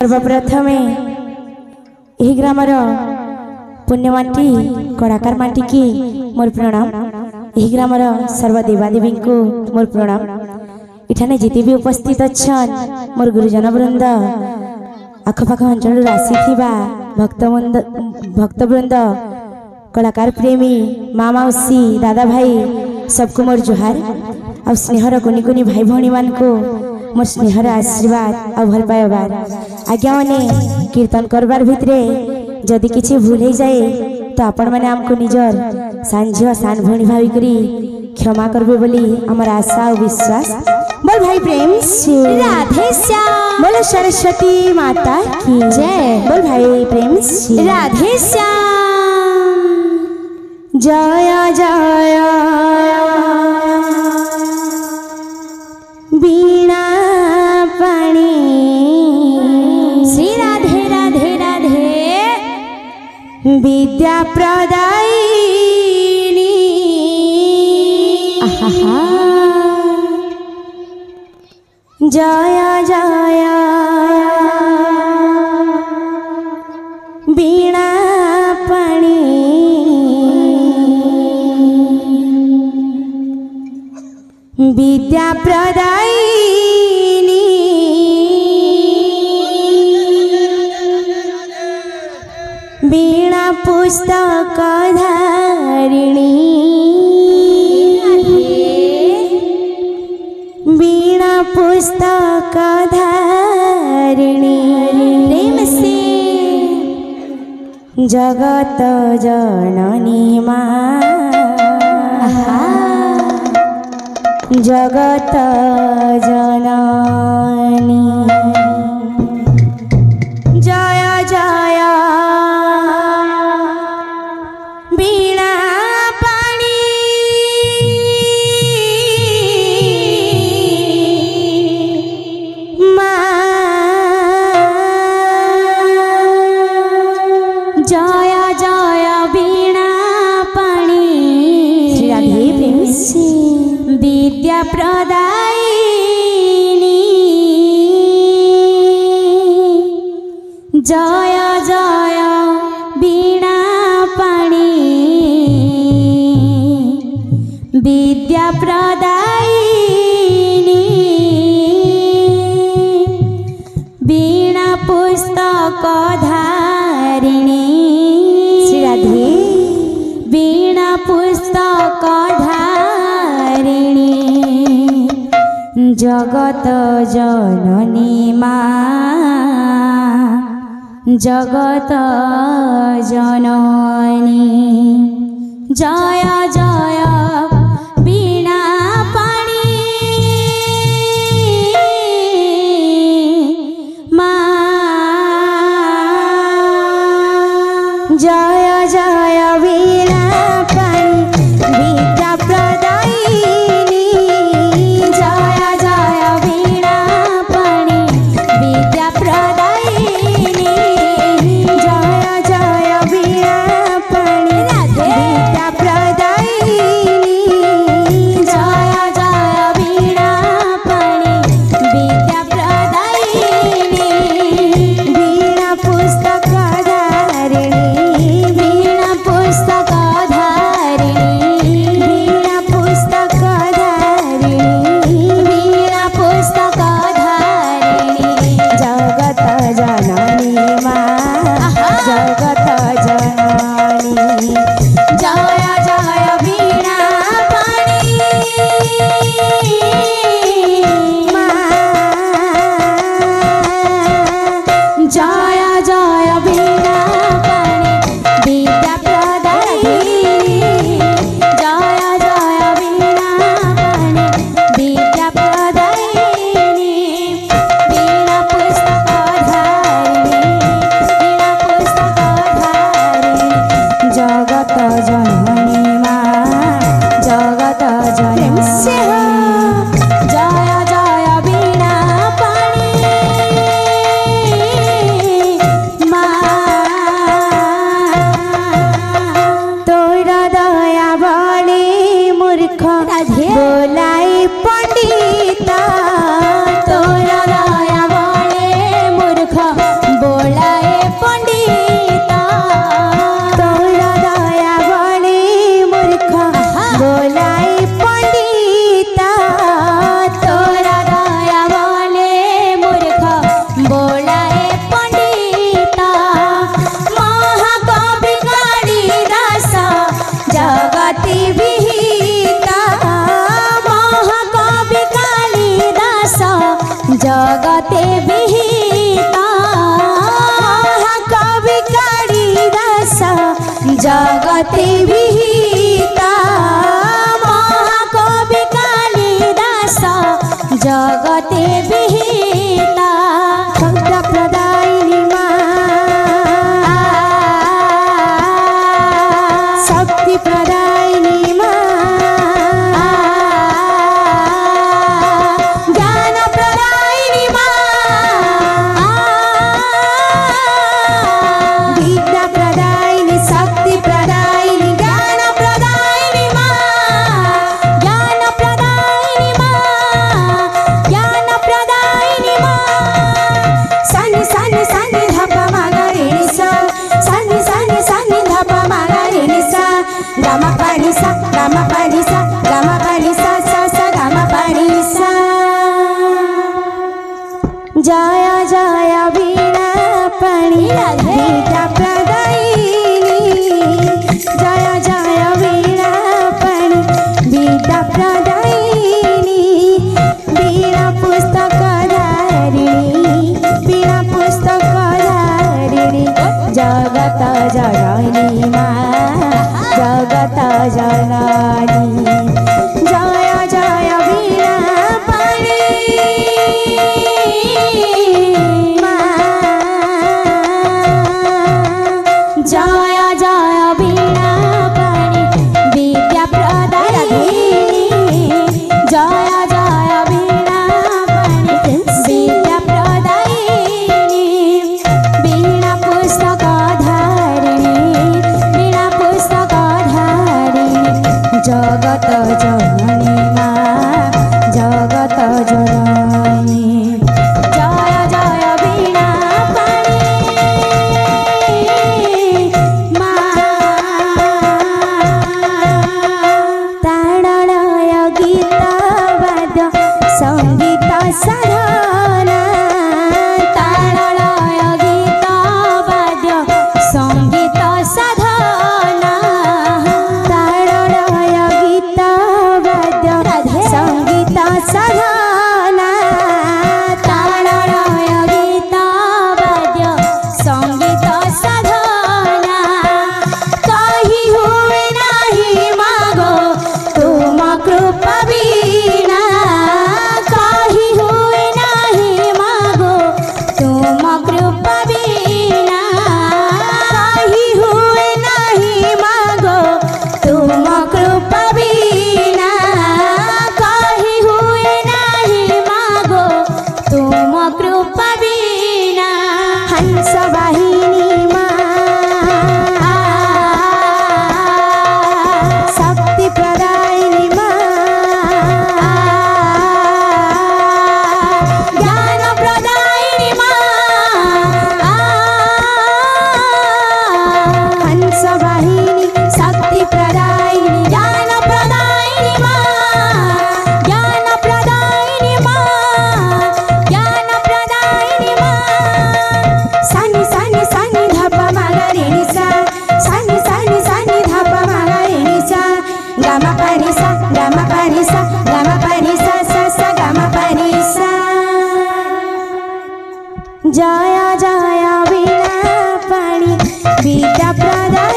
सर्वप्रथमे यही ग्रामर पुण्यमाटी कलाकार माटी की मोर प्रणाम। यही ग्रामर सर्वदेवादेवी को मोर प्रणाम। इठाने जिते भी उपस्थित अच्छन मोर गुरुजन वृंद आखपाख अंचल आसीथिबा भक्तवृंद कलाकार प्रेमी माँ मौसी दादा भाई सबको मोर जुहार। आ स्नेहर कुनी कुनी भाई भौणी मान को मोर स्नेहर आशीर्वाद आ भल पाइबार। आज्ञा माने कीर्तन करबार भितरे जदि किछि भूल हो जाए तो आपण माने हमको निजर सांझ सान भौणी भावी करी क्षमा करबे बोली हमर आशा और विश्वास। बोल भाई प्रेम से राधे श्याम। बोल सरस्वती माता की जय। बोल भाई प्रेम से राधे श्याम। जय जय बीणा पाणी श्री राधे राधे राधे विद्या प्रदायिनी जय जय बीणा पाणी विद्या प्रदायिनी वीणा पुस्तक धारिणी वीणा पुस्तक धारिणी प्रेम से जगत जननी माँ जगत जननी जय जय बीणा पाणी माँ जय जय बीणा पाणी श्री राधे प्रेम से विद्या प्रदायिनी जय जय बीणा पाणी विद्या प्रदायिनी वीणा पुस्तक धारिणी श्री राधे वीणा पुस्तक धारिणी जगत जननी माँ जगत जननी जय जय बीणा पाणी माँ जय जय वीणा पाणी विद्या प्रदायिनी जय जय वीणा पाणी विद्या प्रदायिनी जय जय वीणा पाणी राधे विद्या प्रदायिनी जगते विहिता शब्द प्रदायिनी माँ शक्ति प्रदायिनी माँ ज्ञान प्रदायिनी माँ विद्या प्रदायिनी शक्ति प्रदायिनी ज्ञान प्रदायिनी माँ ज्ञान प्रदायिनी माँ ज्ञान प्रदायिनी माँ सनि सनि सनि धप मगरिणी सा सनि सनि सनि धप मगरिणी सा गम पनि सा गम पनि सा गम पनि सा सा सा गम पनि सा जय जय वीणा पणि विद्या प्रदायिनी जय जय वीणा पणि विद्या प्रदायिनी वीणा पुस्तक धारिणी वीणा पुस्तक धारिणी जगत जननी माँ जगत जननी जय जय वीणा पणि जय जय वीणा पणि विद्या प्रदायिनी जय जय वीणा पणि विद्या प्रदायिनी वीणा पुस्तक धारिणी वीणा पुस्तक धारिणी जगत जननी माँ जगत जननी जय जय वीणा पणि ताडलय गीत वाद्य संगीत साधना ताळलय गीत वाद्य संगीत साधना ताडलय गीत वाद्य संगीत साधना ताळलय गीत वाद्य संगीत साधना काही हुए नाही मागो तुम कृपा बिना काही हुए नाही मागो तुम कृपा बिना काही हुए नाही मागो तुम कृपा बिना काही हुए नाही मागो तुम कृपा बिना हंस वाहिनी माँ शक्ति प्रदायिनी माँ ज्ञान प्रदायिनी माँ हंस वाहिनी शक्ति प्रदायिनी ज्ञान प्रदायिनी माँ ज्ञान प्रदायिनी माँ ज्ञान प्रदायिनी माँ सनि सनि सनि धप मगरिणी सा सनि सनि सनि धप मगरिणी सा गम पनि सा गम पनि सा गम पनि सा सा सा गम पनि सा जय जय वीणा पणि विद्या प्रदायिनी